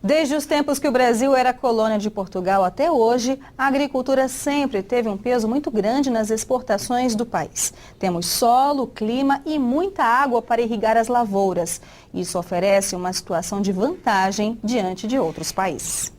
Desde os tempos que o Brasil era colônia de Portugal até hoje, a agricultura sempre teve um peso muito grande nas exportações do país. Temos solo, clima e muita água para irrigar as lavouras. Isso oferece uma situação de vantagem diante de outros países.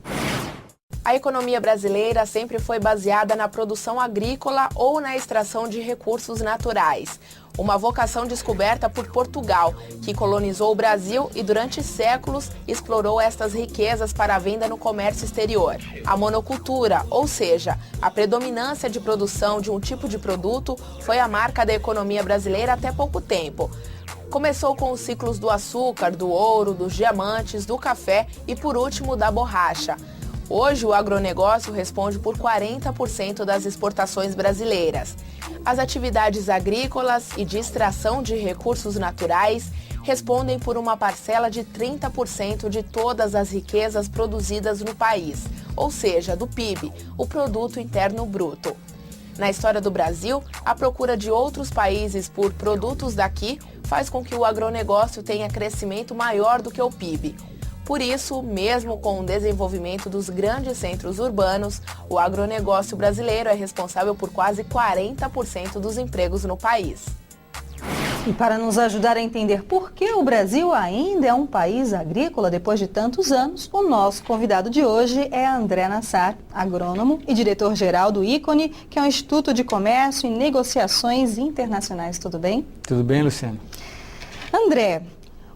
A economia brasileira sempre foi baseada na produção agrícola ou na extração de recursos naturais. Uma vocação descoberta por Portugal, que colonizou o Brasil e durante séculos explorou estas riquezas para a venda no comércio exterior. A monocultura, ou seja, a predominância de produção de um tipo de produto, foi a marca da economia brasileira até pouco tempo. Começou com os ciclos do açúcar, do ouro, dos diamantes, do café e, por último, da borracha. Hoje, o agronegócio responde por 40% das exportações brasileiras. As atividades agrícolas e de extração de recursos naturais respondem por uma parcela de 30% de todas as riquezas produzidas no país, ou seja, do PIB, o Produto Interno Bruto. Na história do Brasil, a procura de outros países por produtos daqui faz com que o agronegócio tenha crescimento maior do que o PIB. Por isso, mesmo com o desenvolvimento dos grandes centros urbanos, o agronegócio brasileiro é responsável por quase 40% dos empregos no país. E para nos ajudar a entender por que o Brasil ainda é um país agrícola depois de tantos anos, o nosso convidado de hoje é André Nassar, agrônomo e diretor-geral do ICONE, que é um Instituto de Comércio e Negociações Internacionais. Tudo bem? Tudo bem, Luciano. André,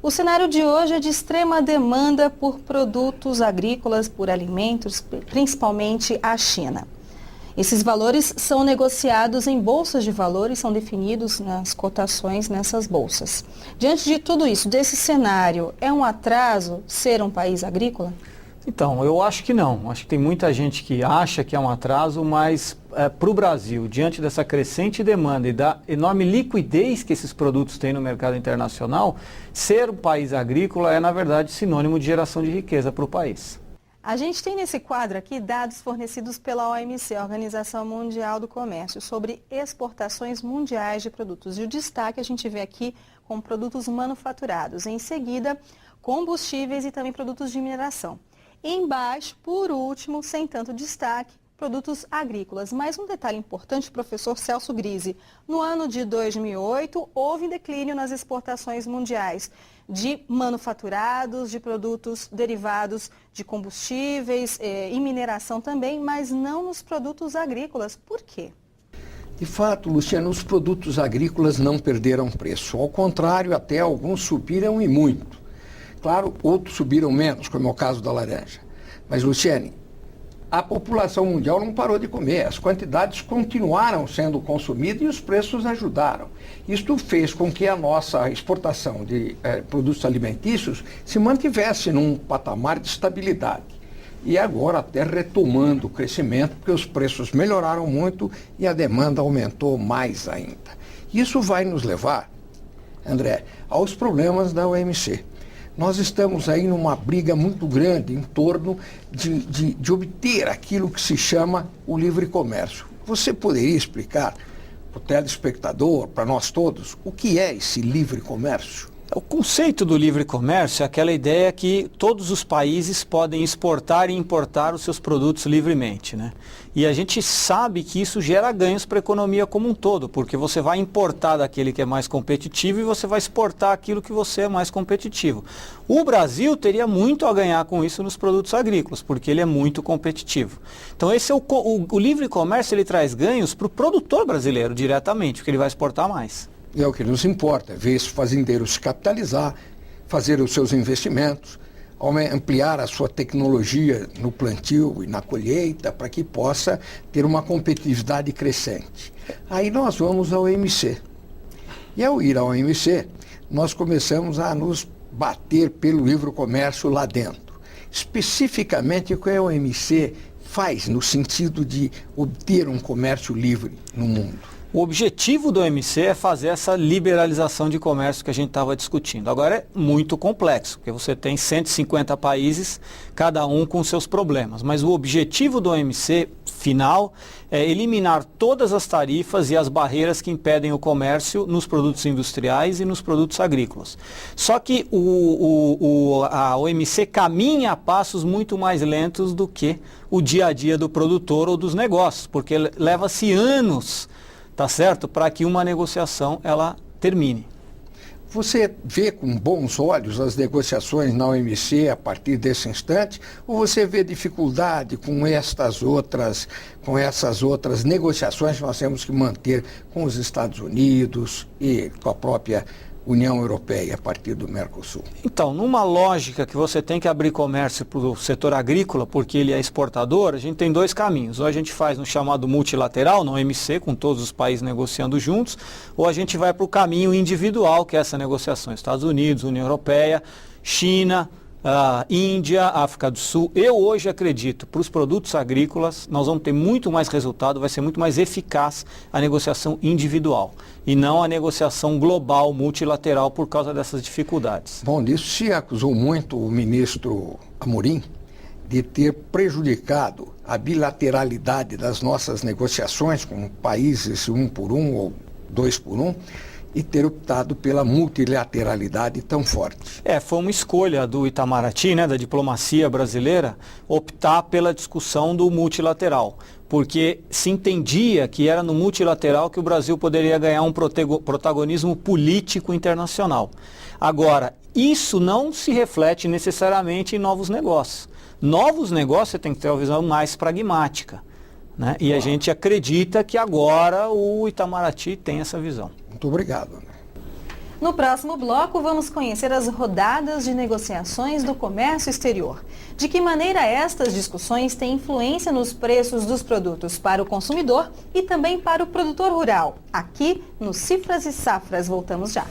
o cenário de hoje é de extrema demanda por produtos agrícolas, por alimentos, principalmente a China. Esses valores são negociados em bolsas de valores, são definidos nas cotações nessas bolsas. Diante de tudo isso, desse cenário, é um atraso ser um país agrícola? Então, eu acho que não. Acho que tem muita gente que acha que é um atraso, mas para o Brasil, diante dessa crescente demanda e da enorme liquidez que esses produtos têm no mercado internacional, ser um país agrícola é, na verdade, sinônimo de geração de riqueza para o país. A gente tem nesse quadro aqui dados fornecidos pela OMC, a Organização Mundial do Comércio, sobre exportações mundiais de produtos. E o destaque a gente vê aqui com produtos manufaturados. Em seguida, combustíveis e também produtos de mineração. Embaixo, por último, sem tanto destaque, produtos agrícolas. Mas um detalhe importante, professor Celso Grise. No ano de 2008, houve declínio nas exportações mundiais de manufaturados, de produtos derivados de combustíveis e mineração também, mas não nos produtos agrícolas. Por quê? De fato, Luciano, os produtos agrícolas não perderam preço. Ao contrário, até alguns subiram e muito. Claro, outros subiram menos, como é o caso da laranja. Mas, Luciane, a população mundial não parou de comer. As quantidades continuaram sendo consumidas e os preços ajudaram. Isto fez com que a nossa exportação de produtos alimentícios se mantivesse num patamar de estabilidade. E agora até retomando o crescimento, porque os preços melhoraram muito e a demanda aumentou mais ainda. Isso vai nos levar, André, aos problemas da OMC. Nós estamos aí numa briga muito grande em torno de obter aquilo que se chama o livre comércio. Você poderia explicar para o telespectador, para nós todos, o que é esse livre comércio? O conceito do livre comércio é aquela ideia que todos os países podem exportar e importar os seus produtos livremente, né? E a gente sabe que isso gera ganhos para a economia como um todo, porque você vai importar daquele que é mais competitivo e você vai exportar aquilo que você é mais competitivo. O Brasil teria muito a ganhar com isso nos produtos agrícolas, porque ele é muito competitivo. Então esse é o livre comércio, ele traz ganhos para o produtor brasileiro diretamente, porque ele vai exportar mais. É o que nos importa, ver esse fazendeiro se capitalizar, fazer os seus investimentos, ampliar a sua tecnologia no plantio e na colheita para que possa ter uma competitividade crescente. Aí nós vamos ao OMC. E ao ir ao OMC, nós começamos a nos bater pelo livre comércio lá dentro. Especificamente o que a OMC faz no sentido de obter um comércio livre no mundo. O objetivo do OMC é fazer essa liberalização de comércio que a gente estava discutindo. Agora é muito complexo, porque você tem 150 países, cada um com seus problemas. Mas o objetivo do OMC final é eliminar todas as tarifas e as barreiras que impedem o comércio nos produtos industriais e nos produtos agrícolas. Só que a OMC caminha a passos muito mais lentos do que o dia a dia do produtor ou dos negócios, porque leva-se anos, tá certo, para que uma negociação ela termine. Você vê com bons olhos as negociações na OMC a partir desse instante, ou você vê dificuldade com essas outras negociações que nós temos que manter com os Estados Unidos e com a própria União Europeia a partir do Mercosul? Então, numa lógica que você tem que abrir comércio para o setor agrícola, porque ele é exportador, a gente tem dois caminhos. Ou a gente faz no chamado multilateral, no OMC, com todos os países negociando juntos, ou a gente vai para o caminho individual, que é essa negociação. Estados Unidos, União Europeia, China, Índia, África do Sul. Eu hoje acredito, para os produtos agrícolas, nós vamos ter muito mais resultado, vai ser muito mais eficaz a negociação individual e não a negociação global, multilateral, por causa dessas dificuldades. Bom, nisso se acusou muito o ministro Amorim de ter prejudicado a bilateralidade das nossas negociações com países 1 por 1 ou 2 por 1, e ter optado pela multilateralidade tão forte. Foi uma escolha do Itamaraty, da diplomacia brasileira, optar pela discussão do multilateral, porque se entendia que era no multilateral que o Brasil poderia ganhar um protagonismo político internacional. Agora, isso não se reflete necessariamente em novos negócios. Novos negócios você tem que ter uma visão mais pragmática, E a gente acredita que agora o Itamaraty tem essa visão. Muito obrigado. No próximo bloco, vamos conhecer as rodadas de negociações do comércio exterior. De que maneira estas discussões têm influência nos preços dos produtos para o consumidor e também para o produtor rural. Aqui no Cifras e Safras, voltamos já.